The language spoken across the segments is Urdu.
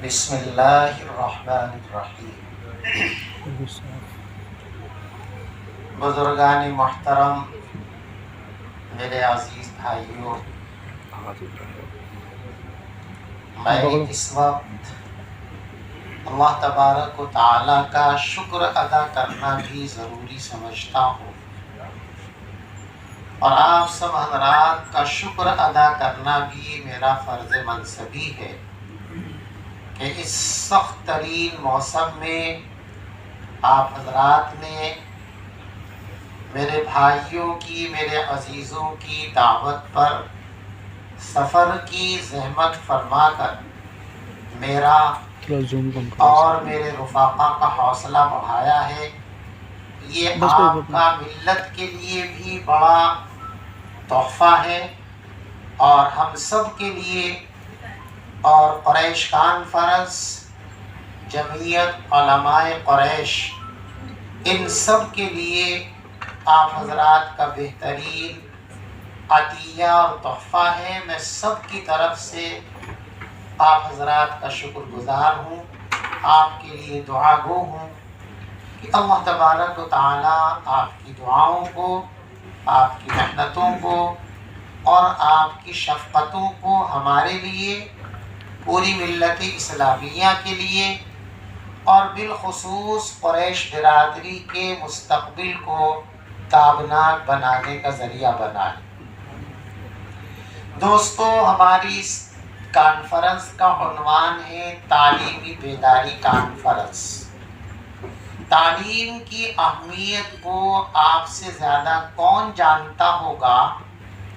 بسم اللہ الرحمن الرحیم۔ بزرگان محترم، میرے عزیز بھائیوں، میں اس وقت اللہ تبارک و تعالیٰ کا شکر ادا کرنا بھی ضروری سمجھتا ہوں، اور آپ سب حضرات کا شکر ادا کرنا بھی میرا فرض منصبی ہے کہ اس سخت ترین موسم میں آپ حضرات نے میرے بھائیوں کی، میرے عزیزوں کی دعوت پر سفر کی زحمت فرما کر میرا اور میرے رفاقا کا حوصلہ بڑھایا ہے۔ یہ آپ کا ملت کے لیے بھی بڑا تحفہ ہے، اور ہم سب کے لیے، اور قریش کانفرنس، جمعیت علماء قریش، ان سب کے لیے آپ حضرات کا بہترین عطیہ اور تحفہ ہے۔ میں سب کی طرف سے آپ حضرات کا شکر گزار ہوں، آپ کے لیے دعا گو ہوں کہ اللہ تبارک و تعالیٰ آپ کی دعاؤں کو، آپ کی محنتوں کو اور آپ کی شفقتوں کو ہمارے لیے، پوری ملت اسلامیہ کے لیے، اور بالخصوص قریش برادری کے مستقبل کو تابناک بنانے کا ذریعہ بنائے۔ دوستو، ہماری اس کانفرنس کا عنوان ہے تعلیمی بیداری کانفرنس۔ تعلیم کی اہمیت کو آپ سے زیادہ کون جانتا ہوگا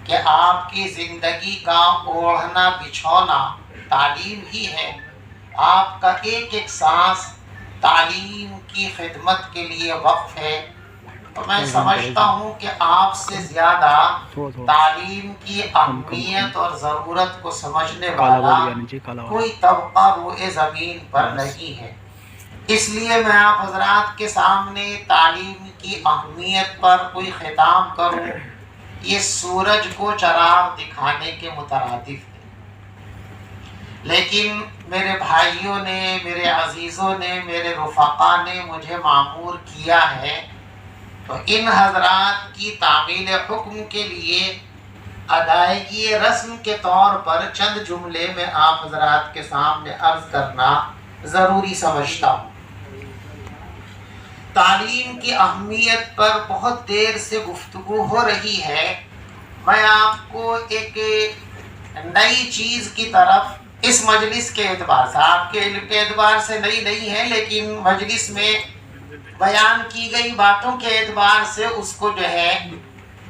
کہ آپ کی زندگی کا اوڑھنا بچھونا تعلیم ہی ہے۔ آپ کا ایک ایک سانس تعلیم کی خدمت کے لیے وقف ہے۔ تو میں سمجھتا ہوں کہ آپ سے زیادہ تعلیم کی اہمیت اور ضرورت کو سمجھنے والا کوئی طبقہ روئے زمین پر نہیں ہے۔ اس لیے میں آپ حضرات کے سامنے تعلیم کی اہمیت پر کوئی خطاب کروں، یہ سورج کو چراغ دکھانے کے مترادف ہے۔ لیکن میرے بھائیوں نے، میرے عزیزوں نے، میرے رفقا نے مجھے مأمور کیا ہے، تو ان حضرات کی تعمیل حکم کے لیے ادائیگی رسم کے طور پر چند جملے میں آپ حضرات کے سامنے عرض کرنا ضروری سمجھتا ہوں۔ تعلیم کی اہمیت پر بہت دیر سے گفتگو ہو رہی ہے۔ میں آپ کو ایک نئی چیز کی طرف اس مجلس کے اعتبار سے، آپ کے علم کے اعتبار سے نئی نہیں ہے، لیکن مجلس میں بیان کی گئی باتوں کے اعتبار سے اس کو جو ہے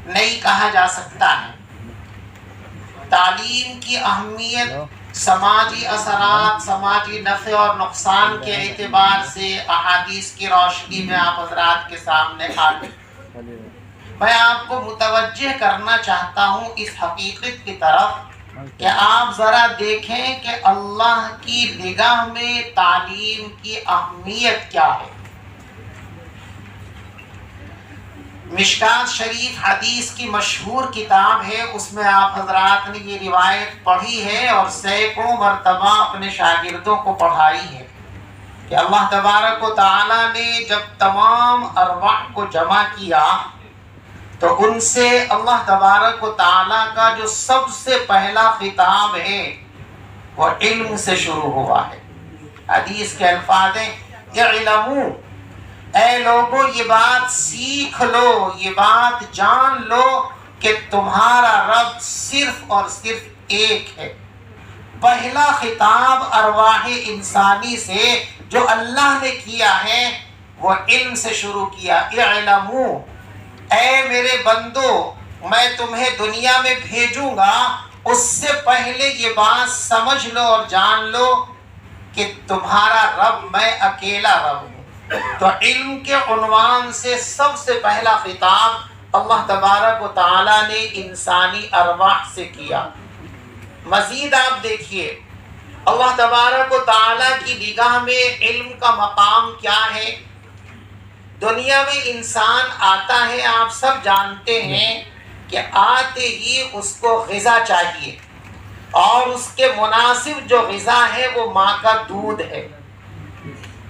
نئی کہا جا سکتا ہے۔ تعلیم کی اہمیت سماجی اثرات، سماجی نفع اور نقصان کے اعتبار سے احادیث کی روشنی میں آپ حضرات کے سامنے میں آپ کو متوجہ کرنا چاہتا ہوں اس حقیقت کی طرف کہ آپ ذرا دیکھیں کہ اللہ کی نگاہ میں تعلیم کی اہمیت کیا ہے۔ مشکات شریف حدیث کی مشہور کتاب ہے، اس میں آپ حضرات نے یہ روایت پڑھی ہے اور سینکڑوں مرتبہ اپنے شاگردوں کو پڑھائی ہے کہ اللہ تبارک و تعالیٰ نے جب تمام ارواح کو جمع کیا تو ان سے اللہ تبارک و تعالیٰ کا جو سب سے پہلا خطاب ہے وہ علم سے شروع ہوا ہے۔ حدیث کے الفاظ ہیں اعلموا، اے لوگوں یہ بات سیکھ لو، یہ بات جان لو کہ تمہارا رب صرف اور صرف ایک ہے۔ پہلا خطاب ارواح انسانی سے جو اللہ نے کیا ہے وہ علم سے شروع کیا۔ اعلموا، اے میرے بندو، میں تمہیں دنیا میں بھیجوں گا، اس سے پہلے یہ بات سمجھ لو اور جان لو کہ تمہارا رب میں اکیلا رب ہوں۔ تو علم کے عنوان سے سب سے پہلا خطاب اللہ تبارک و تعالیٰ نے انسانی ارواح سے کیا۔ مزید آپ دیکھیے اللہ تبارک و تعالیٰ کی نگاہ میں علم کا مقام کیا ہے۔ دنیا میں انسان آتا ہے، آپ سب جانتے ہیں کہ آتے ہی اس کو غذا چاہیے، اور اس کے مناسب جو غذا ہے وہ ماں کا دودھ ہے۔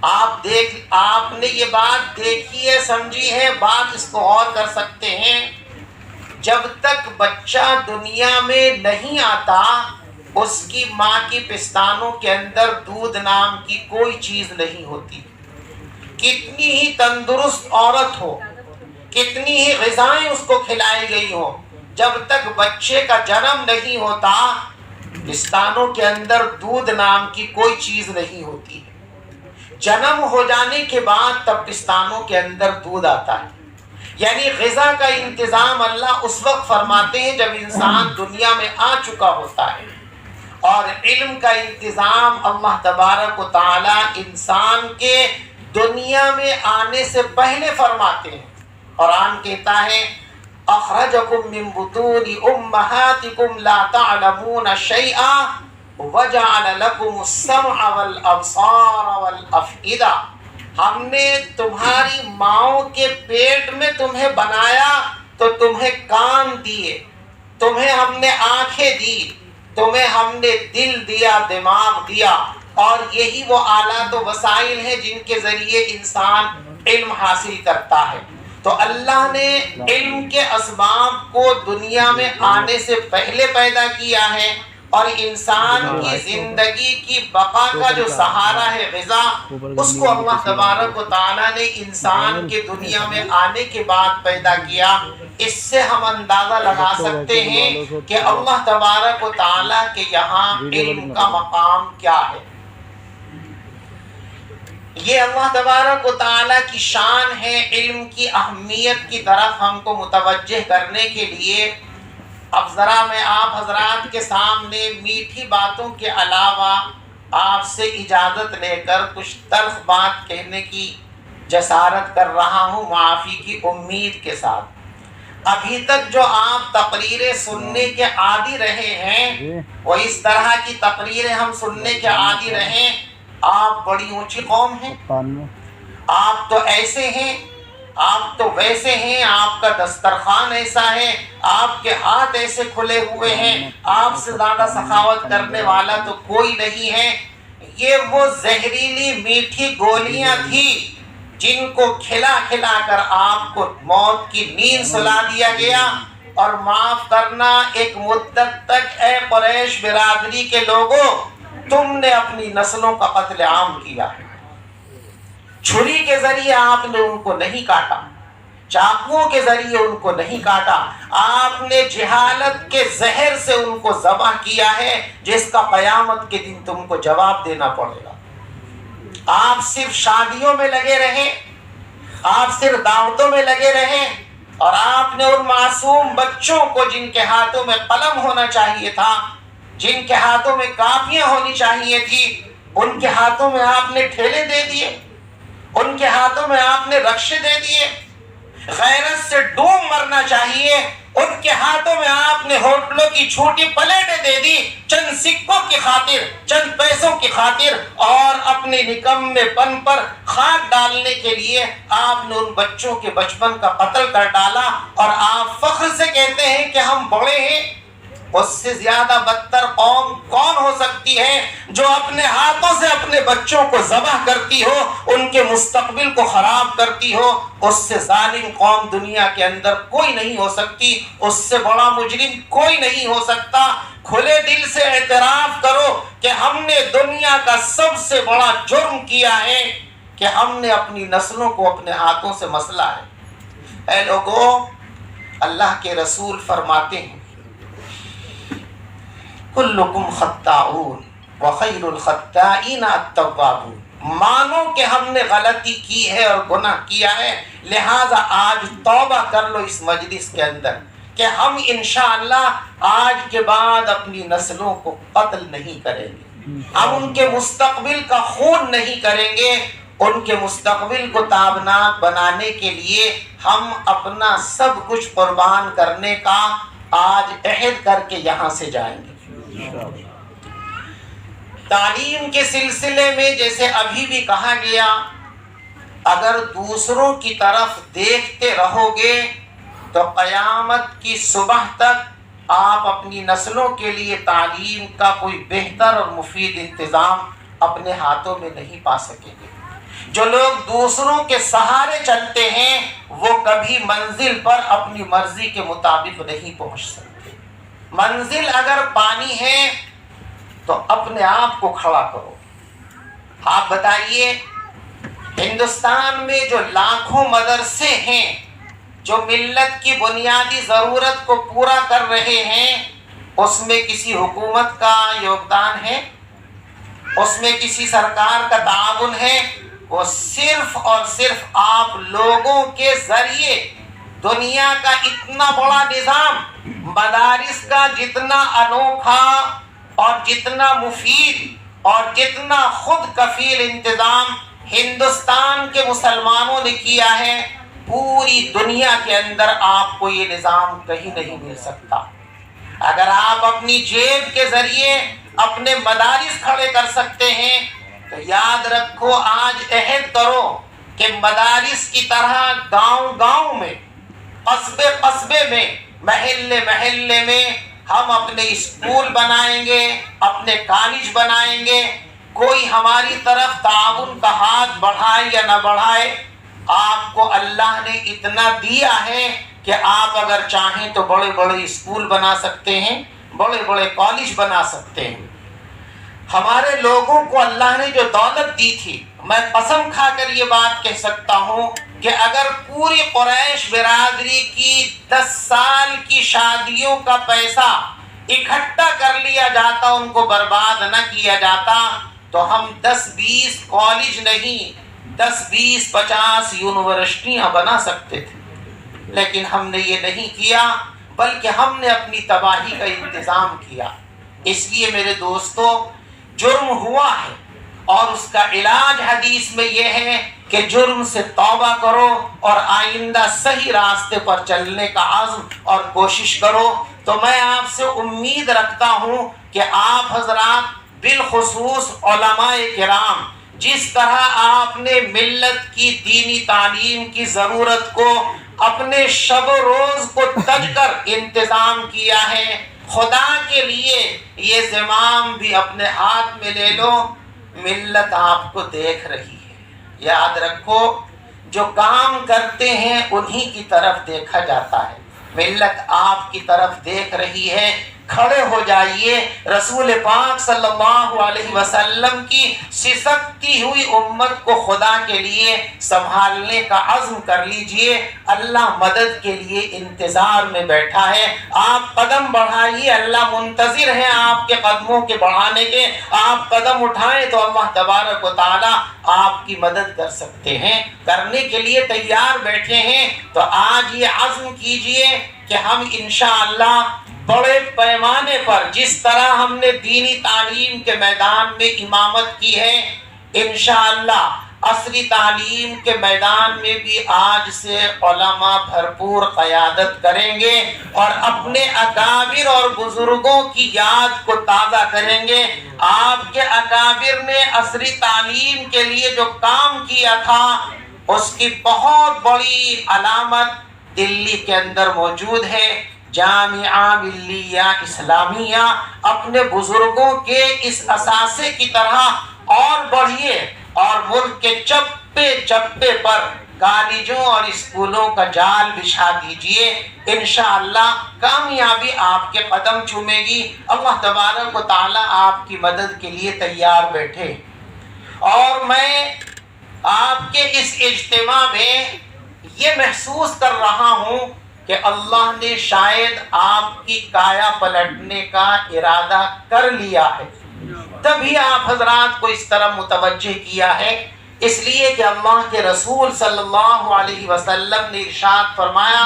آپ نے یہ بات دیکھی ہے، سمجھی ہے، بات اس کو اور کر سکتے ہیں۔ جب تک بچہ دنیا میں نہیں آتا اس کی ماں کی پستانوں کے اندر دودھ نام کی کوئی چیز نہیں ہوتی۔ کتنی ہی تندرست عورت ہو، کتنی ہی غذائیں اس کو کھلائی گئی ہو، جب تک بچے کا جنم نہیں ہوتا پستانوں کے اندر دودھ نام کی کوئی چیز نہیں ہوتی۔ جنم ہو جانے کے بعد تب پستانوں کے اندر دودھ آتا ہے۔ یعنی غذا کا انتظام اللہ اس وقت فرماتے ہیں جب انسان دنیا میں آ چکا ہوتا ہے، اور علم کا انتظام اللہ تبارک و تعالی انسان کے دنیا میں آنے سے پہلے فرماتے ہیں۔ قرآن کہتا ہے اخرجکم من بطون امہاتکم لا تعلمون شیئا وجعل لکم السمع والابصار والافئدہ، ہم نے تمہاری ماؤں کے پیٹ میں تمہیں بنایا تو تمہیں کان دیے، تمہیں ہم نے آنکھیں دی، تمہیں ہم نے دل دیا، دماغ دیا، اور یہی وہ آلات و وسائل ہیں جن کے ذریعے انسان علم حاصل کرتا ہے۔ تو اللہ نے علم کے اسباب کو دنیا میں آنے سے پہلے پیدا کیا ہے، اور انسان کی زندگی کی بقا کا جو سہارا ہے غذا، اس کو اللہ تبارک و تعالیٰ نے انسان کے دنیا میں آنے کے بعد پیدا کیا۔ اس سے ہم اندازہ لگا سکتے ہیں کہ اللہ تبارک و تعالیٰ کے یہاں علم کا مقام کیا ہے۔ یہ اللہ تبارک و تعالیٰ کی شان ہے۔ علم کی اہمیت کی طرف ہم کو متوجہ کرنے کے لیے اب ذرا میں آپ حضرات کے سامنے میٹھی باتوں کے علاوہ آپ سے اجازت لے کر کچھ تلخ بات کہنے کی جسارت کر رہا ہوں، معافی کی امید کے ساتھ۔ ابھی تک جو آپ تقریریں سننے کے عادی رہے ہیں، وہ اس طرح کی تقریریں ہم سننے کے عادی رہے۔ آپ بڑی اونچی قوم ہیں، آپ تو ایسے ہیں، آپ تو ویسے ہیں، آپ کا دسترخوان ایسا ہے، آپ کے ہاتھ ایسے کھلے ہوئے ہیں، آپ سے زیادہ سخاوت کرنے والا تو کوئی نہیں ہے۔ یہ وہ زہریلی میٹھی گولیاں تھیں جن کو کھلا کھلا کر آپ کو موت کی نیند سلا دیا گیا۔ اور معاف کرنا، ایک مدت تک اے قریش برادری کے لوگوں تم نے اپنی نسلوں کا قتل عام کیا ہے۔ چھری کے ذریعے آپ نے ان کو نہیں کاٹا، چاقوؤں کے ذریعے ان کو نہیں کاٹا، آپ نے جہالت کے زہر سے ان کو ذبح کیا ہے، جس کا قیامت کے دن تم کو جواب دینا پڑے گا۔ آپ صرف شادیوں میں لگے رہے، آپ صرف دعوتوں میں لگے رہے، اور آپ نے ان معصوم بچوں کو جن کے ہاتھوں میں قلم ہونا چاہیے تھا، جن کے ہاتھوں میں کاپیاں ہونی چاہیے تھی، ان کے ہاتھوں میں آپ نے ٹھیلے دے دیے، ان کے ہاتھوں میں آپ نے رکشے دے دیے۔ غیرت سے ڈوب مرنا چاہیے، ان کے ہاتھوں میں آپ نے ہوٹلوں کی چھوٹی پلیٹیں دے دی، چند سکوں کی خاطر، چند پیسوں کی خاطر، اور اپنے نکمے پن پر خاک ڈالنے کے لیے آپ نے ان بچوں کے بچپن کا قتل کر ڈالا، اور آپ فخر سے کہتے ہیں کہ ہم بڑے ہیں۔ اس سے زیادہ بدتر قوم کون ہو سکتی ہے جو اپنے ہاتھوں سے اپنے بچوں کو ذبح کرتی ہو، ان کے مستقبل کو خراب کرتی ہو؟ اس سے ظالم قوم دنیا کے اندر کوئی نہیں ہو سکتی، اس سے بڑا مجرم کوئی نہیں ہو سکتا۔ کھلے دل سے اعتراف کرو کہ ہم نے دنیا کا سب سے بڑا جرم کیا ہے کہ ہم نے اپنی نسلوں کو اپنے ہاتھوں سے مسلا ہے۔ اے لوگوں، اللہ کے رسول فرماتے ہیں کلکم خطاؤن وخیر الخطائین التوابون، مانو کہ ہم نے غلطی کی ہے اور گناہ کیا ہے، لہذا آج توبہ کر لو اس مجلس کے اندر کہ ہم انشاءاللہ آج کے بعد اپنی نسلوں کو قتل نہیں کریں گے، ہم ان کے مستقبل کا خون نہیں کریں گے، ان کے مستقبل کو تابناک بنانے کے لیے ہم اپنا سب کچھ قربان کرنے کا آج عہد کر کے یہاں سے جائیں گے۔ تعلیم کے سلسلے میں جیسے ابھی بھی کہا گیا، اگر دوسروں کی طرف دیکھتے رہو گے تو قیامت کی صبح تک آپ اپنی نسلوں کے لیے تعلیم کا کوئی بہتر اور مفید انتظام اپنے ہاتھوں میں نہیں پا سکیں گے۔ جو لوگ دوسروں کے سہارے چلتے ہیں وہ کبھی منزل پر اپنی مرضی کے مطابق نہیں پہنچ سکتے۔ منزل اگر پانی ہے تو اپنے آپ کو کھڑا کرو۔ آپ بتائیے، ہندوستان میں جو لاکھوں مدرسے ہیں جو ملت کی بنیادی ضرورت کو پورا کر رہے ہیں، اس میں کسی حکومت کا یوگدان ہے؟ اس میں کسی سرکار کا تعاون ہے؟ وہ صرف اور صرف آپ لوگوں کے ذریعے دنیا کا اتنا بڑا نظام، مدارس کا جتنا انوکھا اور جتنا مفید اور جتنا خود کفیل انتظام ہندوستان کے مسلمانوں نے کیا ہے، پوری دنیا کے اندر آپ کو یہ نظام کہیں نہیں مل سکتا۔ اگر آپ اپنی جیب کے ذریعے اپنے مدارس کھڑے کر سکتے ہیں تو یاد رکھو، آج عہد کرو کہ مدارس کی طرح گاؤں گاؤں میں، قصبے قصبے میں، محلے محلے میں ہم اپنے اسکول بنائیں گے، اپنے کالج بنائیں گے۔ کوئی ہماری طرف تعاون کا ہاتھ بڑھائے یا نہ بڑھائے، آپ کو اللہ نے اتنا دیا ہے کہ آپ اگر چاہیں تو بڑے بڑے اسکول بنا سکتے ہیں، بڑے بڑے کالج بنا سکتے ہیں۔ ہمارے لوگوں کو اللہ نے جو دولت دی تھی، میں قسم کھا کر یہ بات کہہ سکتا ہوں کہ اگر پوری قریش برادری کی 10 سال کی شادیوں کا پیسہ اکٹھا کر لیا جاتا، ان کو برباد نہ کیا جاتا، تو ہم 10-20 کالج نہیں، 10-20-50 یونیورسٹیاں بنا سکتے تھے۔ لیکن ہم نے یہ نہیں کیا، بلکہ ہم نے اپنی تباہی کا انتظام کیا۔ اس لیے میرے دوستو، جرم ہوا ہے اور اس کا علاج حدیث میں یہ ہے کہ جرم سے توبہ کرو اور آئندہ صحیح راستے پر چلنے کا عزم اور کوشش کرو۔ تو میں آپ سے امید رکھتا ہوں کہ آپ حضرات، بالخصوص علماء کرام، جس طرح آپ نے ملت کی دینی تعلیم کی ضرورت کو اپنے شب و روز کو تج کر انتظام کیا ہے، خدا کے لیے یہ زمام بھی اپنے ہاتھ میں لے لو۔ ملت آپ کو دیکھ رہی ہے، یاد رکھو، جو کام کرتے ہیں انہی کی طرف دیکھا جاتا ہے۔ ملت آپ کی طرف دیکھ رہی ہے، کھڑے ہو جائیے، رسول پاک صلی اللہ علیہ وسلم کی سسکتی ہوئی امت کو خدا کے لیے سنبھالنے کا عزم کر لیجئے۔ اللہ مدد کے لیے انتظار میں بیٹھا ہے، آپ قدم بڑھائیے، اللہ منتظر ہے آپ کے قدموں کے بڑھانے کے۔ آپ قدم اٹھائیں تو اللہ تبارک و تعالی آپ کی مدد کر سکتے ہیں، کرنے کے لیے تیار بیٹھے ہیں۔ تو آج یہ عزم کیجئے کہ ہم انشاءاللہ بڑے پیمانے پر، جس طرح ہم نے دینی تعلیم کے میدان میں امامت کی ہے، انشاءاللہ عصری تعلیم کے میدان میں بھی آج سے علماء بھرپور قیادت کریں گے اور اپنے اکابر اور بزرگوں کی یاد کو تازہ کریں گے۔ آپ کے اکابر نے عصری تعلیم کے لیے جو کام کیا تھا، اس کی بہت بڑی علامت دلی کے اندر موجود ہے۔ جامعہ ملیہ اسلامیہ، اپنے بزرگوں کے اس اثاثے کی طرح اور بڑھیے اور ملک کے چپے چپے پر کالجوں اور اسکولوں کا جال بچھا دیجئے۔ انشاءاللہ کامیابی آپ کے قدم چومے گی۔ اللہ تبارک و تعالی آپ کی مدد کے لیے تیار بیٹھے۔ اور میں آپ کے اس اجتماع میں یہ محسوس کر رہا ہوں کہ اللہ نے شاید آپ کی کایا پلٹنے کا ارادہ کر لیا ہے، تبھی آپ حضرات کو اس طرح متوجہ کیا ہے۔ اس لیے کہ اللہ کے رسول صلی اللہ علیہ وسلم نے ارشاد فرمایا،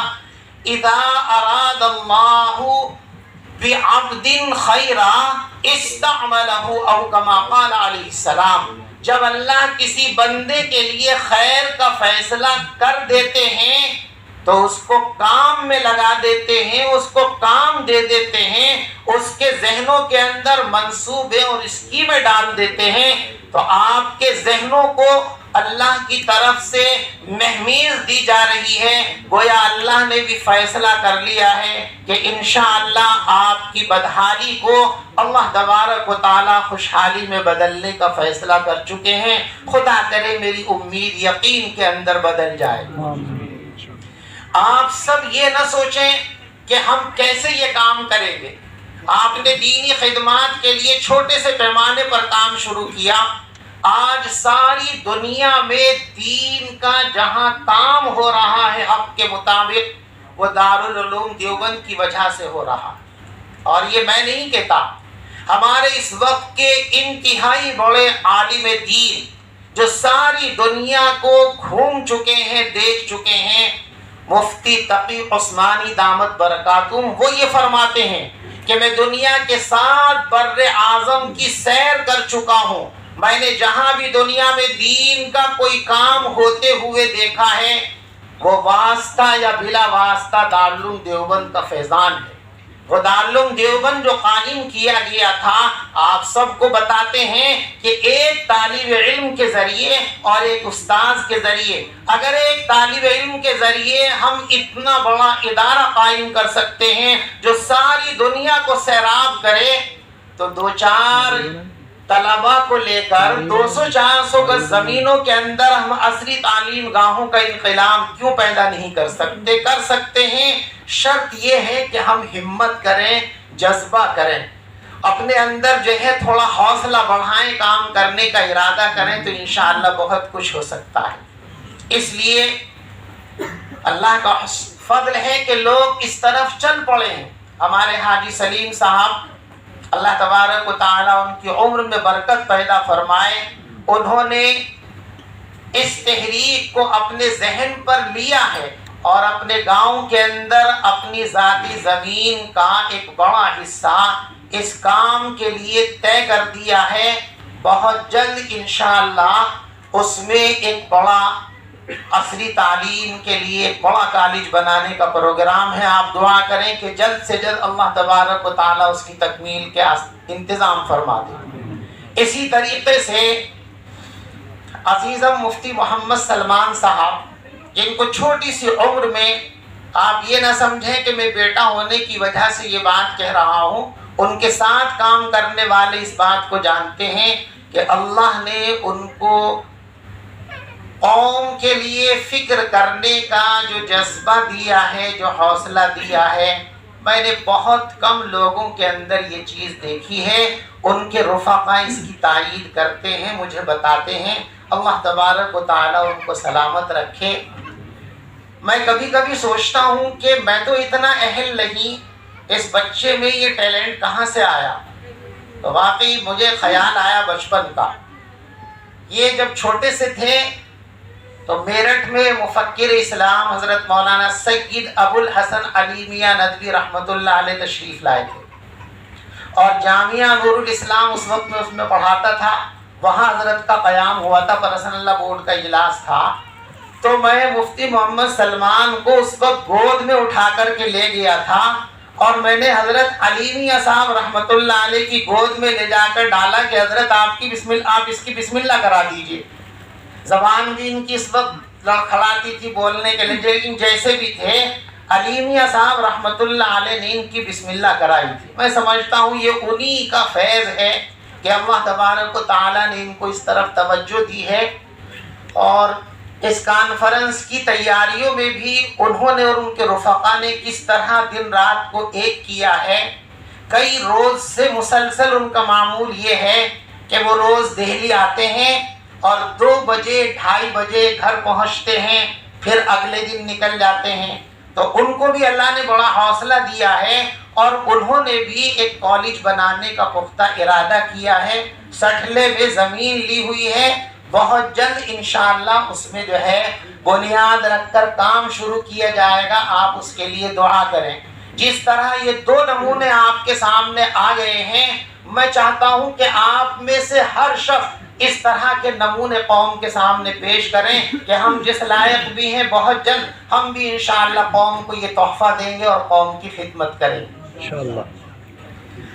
اذا اراد اللہ بعبد خیرا استعملہ، او کما قال علیہ السلام، جب اللہ کسی بندے کے لیے خیر کا فیصلہ کر دیتے ہیں تو اس کو کام میں لگا دیتے ہیں، اس کو کام دے دیتے ہیں، اس کے ذہنوں کے اندر منصوبے اور اسکیمیں ڈال دیتے ہیں۔ تو آپ کے ذہنوں کو اللہ کی طرف سے مہمیز دی جا رہی ہے، گویا اللہ نے بھی فیصلہ کر لیا ہے کہ انشاءاللہ آپ کی بدحالی کو اللہ تبارک و تعالی خوشحالی میں بدلنے کا فیصلہ کر چکے ہیں۔ خدا کرے میری امید یقین کے اندر بدل جائے۔ آپ سب یہ نہ سوچیں کہ ہم کیسے یہ کام کریں گے۔ آپ نے دینی خدمات کے لیے چھوٹے سے پیمانے پر کام شروع کیا، آج ساری دنیا میں دین کا جہاں کام ہو رہا ہے حق کے مطابق، وہ دارالعلوم دیوبند کی وجہ سے ہو رہا۔ اور یہ میں نہیں کہتا، ہمارے اس وقت کے انتہائی بڑے عالم دین جو ساری دنیا کو گھوم چکے ہیں، دیکھ چکے ہیں، مفتی تقی عثمانی دامت برکاتہم، وہ یہ فرماتے ہیں کہ میں دنیا کے 7 بر اعظم کی سیر کر چکا ہوں، میں نے جہاں بھی دنیا میں دین کا کوئی کام ہوتے ہوئے دیکھا ہے، وہ واسطہ یا بلا واسطہ دارالعلوم دیوبند کا فیضان ہے۔ وہ دارالعلوم دیوبند جو قائم کیا گیا تھا، آپ سب کو بتاتے ہیں کہ ایک طالب علم کے ذریعے اور ایک استاذ کے ذریعے، اگر ایک طالب علم کے ذریعے ہم اتنا بڑا ادارہ قائم کر سکتے ہیں جو ساری دنیا کو سیراب کرے، تو 2-4 طلباء کو لے کر 200-400 گز زمینوں کے اندر ہم عصری تعلیم گاہوں کا انقلاب کیوں پیدا نہیں کر سکتے؟ کر سکتے ہیں، شرط یہ ہے کہ ہم ہمت کریں، جذبہ کریں، اپنے اندر جو ہے تھوڑا حوصلہ بڑھائیں، کام کرنے کا ارادہ کریں تو انشاءاللہ بہت کچھ ہو سکتا ہے۔ اس لیے اللہ کا فضل ہے کہ لوگ اس طرف چل پڑے ہیں۔ ہمارے حاجی سلیم صاحب، اللہ تبارک و تعالیٰ ان کی عمر میں برکت پیدا فرمائے، انہوں نے اس تحریک کو اپنے ذہن پر لیا ہے اور اپنے گاؤں کے اندر اپنی ذاتی زمین کا ایک بڑا حصہ اس کام کے لیے طے کر دیا ہے۔ بہت جلد انشاءاللہ اس میں ایک بڑا عصری تعلیم کے لیے ایک بڑا کالج بنانے کا پروگرام ہے۔ آپ دعا کریں کہ جلد سے جلد اللہ تبارک و تعالیٰ اس کی تکمیل کے انتظام فرما دے۔ اسی طریقے سے عزیزم مفتی محمد سلمان صاحب، جن کو چھوٹی سی عمر میں، آپ یہ نہ سمجھیں کہ میں بیٹا ہونے کی وجہ سے یہ بات کہہ رہا ہوں، ان کے ساتھ کام کرنے والے اس بات کو جانتے ہیں کہ اللہ نے ان کو قوم کے لیے فکر کرنے کا جو جذبہ دیا ہے، جو حوصلہ دیا ہے، میں نے بہت کم لوگوں کے اندر یہ چیز دیکھی ہے۔ ان کے رفقا اس کی تائید کرتے ہیں، مجھے بتاتے ہیں۔ اللہ تبارک و تعالیٰ ان کو سلامت رکھے۔ میں کبھی کبھی سوچتا ہوں کہ میں تو اتنا اہل نہیں، اس بچے میں یہ ٹیلنٹ کہاں سے آیا؟ تو واقعی مجھے خیال آیا بچپن کا۔ یہ جب چھوٹے سے تھے تو میرٹھ میں مفکر اسلام حضرت مولانا سید ابو الحسن علی میاں ندوی رحمۃ اللہ علیہ تشریف لائے تھے، اور جامعہ نور الاسلام اس وقت میں اس میں پڑھاتا تھا، وہاں حضرت کا قیام ہوا تھا، پرسنل اللہ بورڈ کا اجلاس تھا۔ تو میں مفتی محمد سلمان کو اس وقت گود میں اٹھا کر کے لے گیا تھا، اور میں نے حضرت علی میاں صاحب رحمۃ اللہ علیہ کی گود میں لے جا کر ڈالا کہ حضرت آپ اس کی بسم اللہ کرا دیجئے۔ زبان بھی ان کی اس وقت لڑکھڑاتی تھی بولنے کے لیے، لیکن جیسے بھی تھے علی میاں صاحب رحمۃ اللہ علیہ نے ان کی بسم اللہ کرائی تھی۔ میں سمجھتا ہوں یہ انہی کا فیض ہے کہ اللہ تبارک و تعالیٰ نے ان کو اس طرف توجہ دی ہے۔ اور اس کانفرنس کی تیاریوں میں بھی انہوں نے اور ان کے رفقا نے کس طرح دن رات کو ایک کیا ہے۔ کئی روز سے مسلسل ان کا معمول یہ ہے کہ وہ روز دہلی آتے ہیں اور 2 بجے 2:30 بجے گھر پہنچتے ہیں، پھر اگلے دن نکل جاتے ہیں۔ تو ان کو بھی اللہ نے بڑا حوصلہ دیا ہے، اور انہوں نے بھی ایک کالج بنانے کا پختہ ارادہ کیا ہے۔ سٹھلے میں زمین لی ہوئی ہے، بہت جلد انشاءاللہ اس میں جو ہے بنیاد رکھ کر کام شروع کیا جائے گا۔ آپ اس کے لیے دعا کریں۔ جس طرح یہ 2 نمونے آپ کے سامنے آ گئے ہیں، میں چاہتا ہوں کہ آپ میں سے ہر شخص اس طرح کے نمونے قوم کے سامنے پیش کریں کہ ہم جس لائق بھی ہیں، بہت جلد ہم بھی انشاءاللہ قوم کو یہ تحفہ دیں گے اور قوم کی خدمت کریں گے انشاءاللہ۔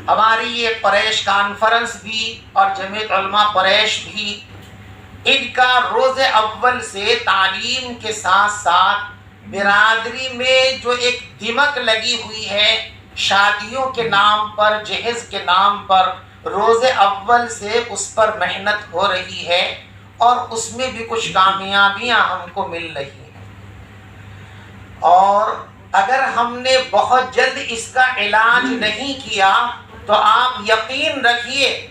ہماری یہ قریش کانفرنس بھی اور جمعیت علماء قریش بھی ان کا روز اول سے تعلیم کے ساتھ ساتھ برادری میں جو ایک دمک لگی ہوئی ہے، شادیوں کے نام پر، جہیز کے نام پر، روز اول سے اس پر محنت ہو رہی ہے، اور اس میں بھی کچھ کامیابیاں ہم کو مل رہی ہیں۔ اور اگر ہم نے بہت جلد اس کا علاج نہیں کیا تو آپ یقین رکھیے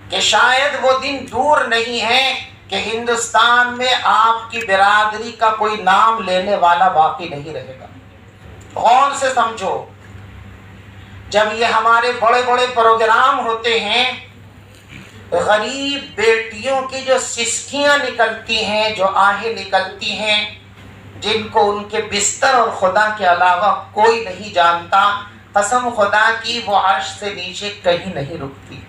کہ شاید وہ دن دور نہیں ہے کہ ہندوستان میں آپ کی برادری کا کوئی نام لینے والا باقی نہیں رہے گا۔ غور سے سمجھو، جب یہ ہمارے بڑے بڑے پروگرام ہوتے ہیں، غریب بیٹیوں کی جو سسکیاں نکلتی ہیں، جو آہیں نکلتی ہیں، جن کو ان کے بستر اور خدا کے علاوہ کوئی نہیں جانتا، قسم خدا کی وہ عرش سے نیچے کہیں نہیں رکتی۔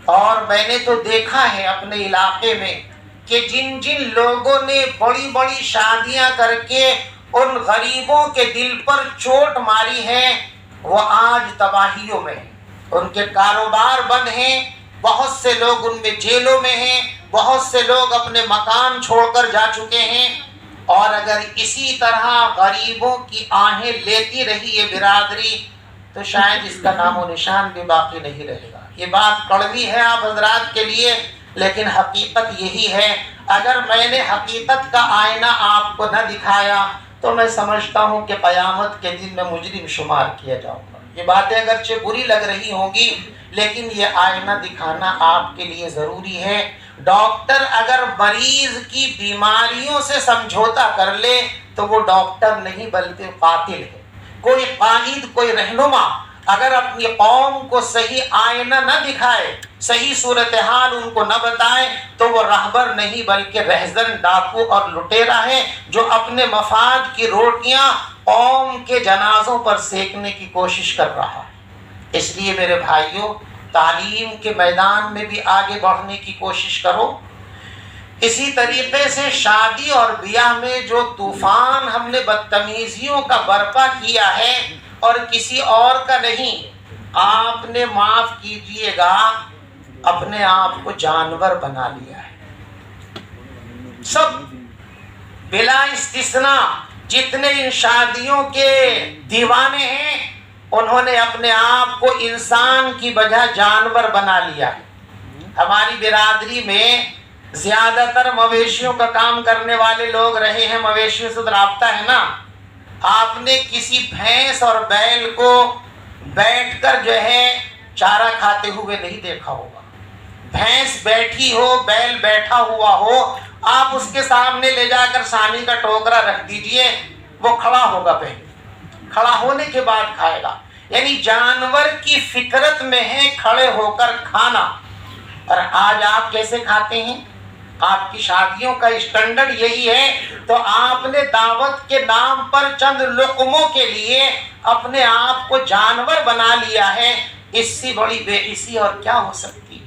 اور میں نے تو دیکھا ہے اپنے علاقے میں کہ جن جن لوگوں نے بڑی بڑی شادیاں کر کے ان غریبوں کے دل پر چوٹ ماری ہے، وہ آج تباہیوں میں ہیں، ان کے کاروبار بند ہیں، بہت سے لوگ ان میں جیلوں میں ہیں، بہت سے لوگ اپنے مکان چھوڑ کر جا چکے ہیں۔ اور اگر اسی طرح غریبوں کی آہیں لیتی رہی یہ برادری تو شاید اس کا نام و نشان بھی باقی نہیں رہے گا۔ یہ بات کڑوی ہے آپ حضرات کے لیے، لیکن حقیقت یہی ہے۔ اگر میں نے حقیقت کا آئینہ آپ کو نہ دکھایا تو میں سمجھتا ہوں کہ قیامت کے دن میں مجرم شمار کیا جاؤں گا۔ یہ باتیں اگرچہ بری لگ رہی ہوں گی، لیکن یہ آئینہ دکھانا آپ کے لیے ضروری ہے۔ ڈاکٹر اگر مریض کی بیماریوں سے سمجھوتا کر لے تو وہ ڈاکٹر نہیں بلکہ قاتل ہے۔ کوئی قائد، کوئی رہنما اگر اپنی قوم کو صحیح آئینہ نہ دکھائے، صحیح صورتحال ان کو نہ بتائے تو وہ رہبر نہیں بلکہ رہزن، ڈاکو اور لٹیرا ہے، جو اپنے مفاد کی روٹیاں قوم کے جنازوں پر سینکنے کی کوشش کر رہا ہے۔ اس لیے میرے بھائیوں، تعلیم کے میدان میں بھی آگے بڑھنے کی کوشش کرو۔ اسی طریقے سے شادی اور بیاہ میں جو طوفان ہم نے بدتمیزیوں کا برپا کیا ہے اور کسی اور کا نہیں، آپ نے معاف کیجئے گا اپنے آپ کو جانور بنا لیا ہے۔ سب بلا استثناء جتنے ان شادیوں کے دیوانے ہیں، انہوں نے اپنے آپ کو انسان کی بجائے جانور بنا لیا ہے۔ ہماری برادری میں زیادہ تر مویشیوں کا کام کرنے والے لوگ رہے ہیں، مویشیوں سے رابطہ ہے نا۔ آپ نے کسی بھینس اور بیل کو بیٹھ کر جو ہے چارہ کھاتے ہوئے نہیں دیکھا ہوگا۔ بھینس بیٹھی ہو، بیل بیٹھا ہوا ہو، آپ اس کے سامنے لے جا کر سانی کا ٹوکرا رکھ دیجئے، وہ کھڑا ہوگا پہلے، کھڑا ہونے کے بعد کھائے گا۔ یعنی جانور کی فطرت میں ہے کھڑے ہو کر کھانا۔ اور آج آپ کیسے کھاتے ہیں؟ آپ کی شادیوں کا اسٹینڈرڈ یہی ہے، تو آپ نے دعوت کے نام پر چند لقموں کے لیے اپنے آپ کو جانور بنا لیا ہے۔ اس سے بڑی بے حسی اور کیا ہو سکتی؟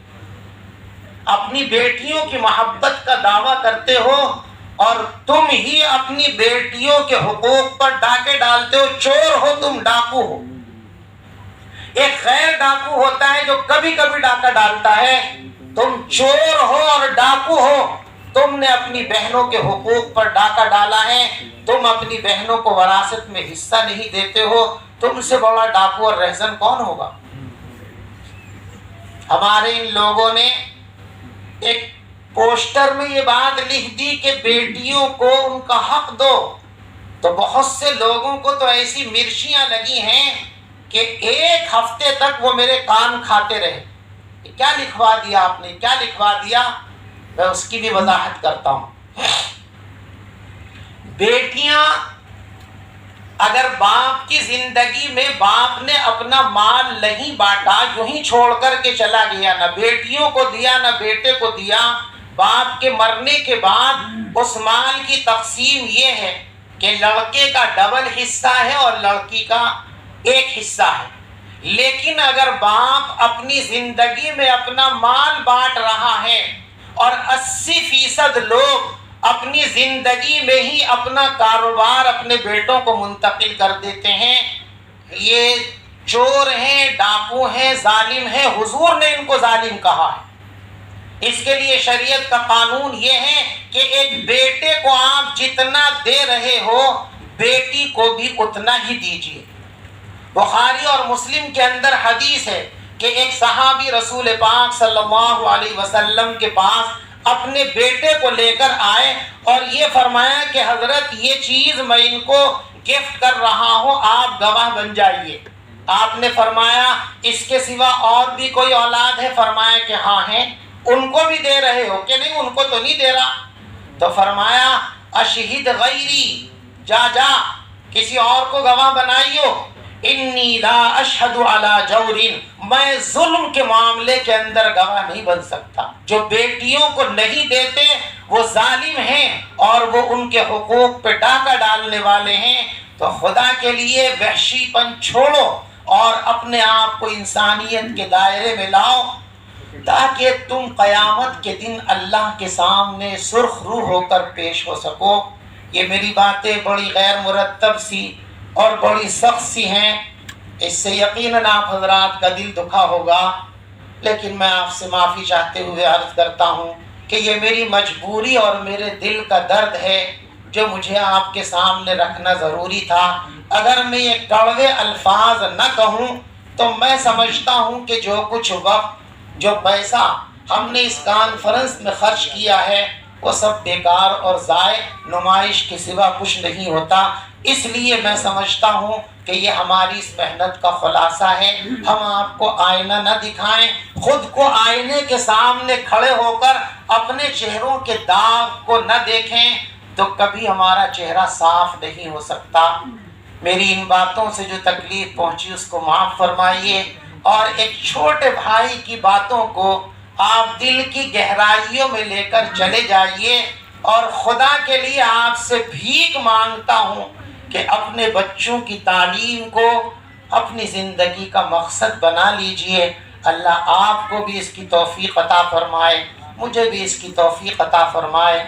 اپنی بیٹیوں کی محبت کا دعویٰ کرتے ہو اور تم ہی اپنی بیٹیوں کے حقوق پر ڈاکے ڈالتے ہو۔ چور ہو تم، ڈاکو ہو۔ ایک غیر ڈاکو ہوتا ہے جو کبھی کبھی ڈاکہ ڈالتا ہے، تم چور ہو اور ڈاکو ہو۔ تم نے اپنی بہنوں کے حقوق پر ڈاکہ ڈالا ہے، تم اپنی بہنوں کو وراثت میں حصہ نہیں دیتے ہو۔ تم سے بڑا ڈاکو اور رہزن کون ہوگا؟ ہمارے ان لوگوں نے ایک پوسٹر میں یہ بات لکھ دی کہ بیٹیوں کو ان کا حق دو، تو بہت سے لوگوں کو تو ایسی مرچیاں لگی ہیں کہ ایک ہفتے تک وہ میرے کان کھاتے رہے۔ کیا لکھوا دیا آپ نے، کیا لکھوا دیا؟ میں اس کی بھی وضاحت کرتا ہوں۔ بیٹیاں اگر باپ کی زندگی میں باپ نے اپنا مال نہیں بانٹا، یوں ہی چھوڑ کر کے چلا گیا، نہ بیٹیوں کو دیا نہ بیٹے کو دیا، باپ کے مرنے کے بعد اس مال کی تقسیم یہ ہے کہ لڑکے کا ڈبل حصہ ہے اور لڑکی کا ایک حصہ ہے۔ لیکن اگر باپ اپنی زندگی میں اپنا مال بانٹ رہا ہے اور 80% لوگ اپنی زندگی میں ہی اپنا کاروبار اپنے بیٹوں کو منتقل کر دیتے ہیں، یہ چور ہیں، ڈاکو ہیں، ظالم ہیں۔ حضور نے ان کو ظالم کہا ہے۔ اس کے لیے شریعت کا قانون یہ ہے کہ ایک بیٹے کو آپ جتنا دے رہے ہو بیٹی کو بھی اتنا ہی دیجیے۔ بخاری اور مسلم کے اندر حدیث ہے کہ ایک صحابی رسول پاک صلی اللہ علیہ وسلم کے پاس اپنے بیٹے کو لے کر آئے اور یہ فرمایا کہ حضرت یہ چیز میں ان کو گفٹ کر رہا ہوں، آپ گواہ بن جائیے۔ آپ نے فرمایا اس کے سوا اور بھی کوئی اولاد ہے؟ فرمایا کہ ہاں ہیں۔ ان کو بھی دے رہے ہو کہ نہیں؟ ان کو تو نہیں دے رہا۔ تو فرمایا اشہد غیری، جا کسی اور کو گواہ بنائیو، انی لا اشہد علی جور، میں ظلم کے معاملے کے اندر گواہ نہیں بن سکتا۔ جو بیٹیوں کو نہیں دیتے وہ ظالم ہیں اور وہ ان کے حقوق پہ ڈاکہ ڈالنے والے ہیں۔ تو خدا کے لیے وحشی پن چھوڑو اور اپنے آپ کو انسانیت کے دائرے میں لاؤ، تاکہ تم قیامت کے دن اللہ کے سامنے سرخ روح ہو کر پیش ہو سکو۔ یہ میری باتیں بڑی غیر مرتب سی اور بڑی سخت سی ہیں، اس سے یقیناً آپ حضرات کا دل دکھا ہوگا، لیکن میں آپ سے معافی چاہتے ہوئے عرض کرتا ہوں کہ یہ میری مجبوری اور میرے دل کا درد ہے جو مجھے آپ کے سامنے رکھنا ضروری تھا۔ اگر میں یہ کڑوے الفاظ نہ کہوں تو میں سمجھتا ہوں کہ جو کچھ وقت، جو پیسہ ہم نے اس کانفرنس میں خرچ کیا ہے وہ سب بیکار اور ضائع، نمائش کے سوا کچھ نہیں ہوتا۔ اس لیے میں سمجھتا ہوں کہ یہ ہماری اس محنت کا خلاصہ ہے۔ ہم آپ کو آئینہ نہ دکھائیں، خود کو آئینے کے سامنے کھڑے ہو کر اپنے چہروں کے داغ کو نہ دیکھیں تو کبھی ہمارا چہرہ صاف نہیں ہو سکتا۔ میری ان باتوں سے جو تکلیف پہنچی اس کو معاف فرمائیے، اور ایک چھوٹے بھائی کی باتوں کو آپ دل کی گہرائیوں میں لے کر چلے جائیے، اور خدا کے لیے آپ سے بھیک مانگتا ہوں کہ اپنے بچوں کی تعلیم کو اپنی زندگی کا مقصد بنا لیجئے۔ اللہ آپ کو بھی اس کی توفیق عطا فرمائے، مجھے بھی اس کی توفیق عطا فرمائے،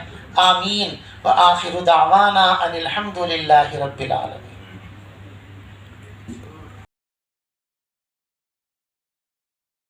آمین۔ وآخر دعوانا ان الحمد للہ رب العالمین۔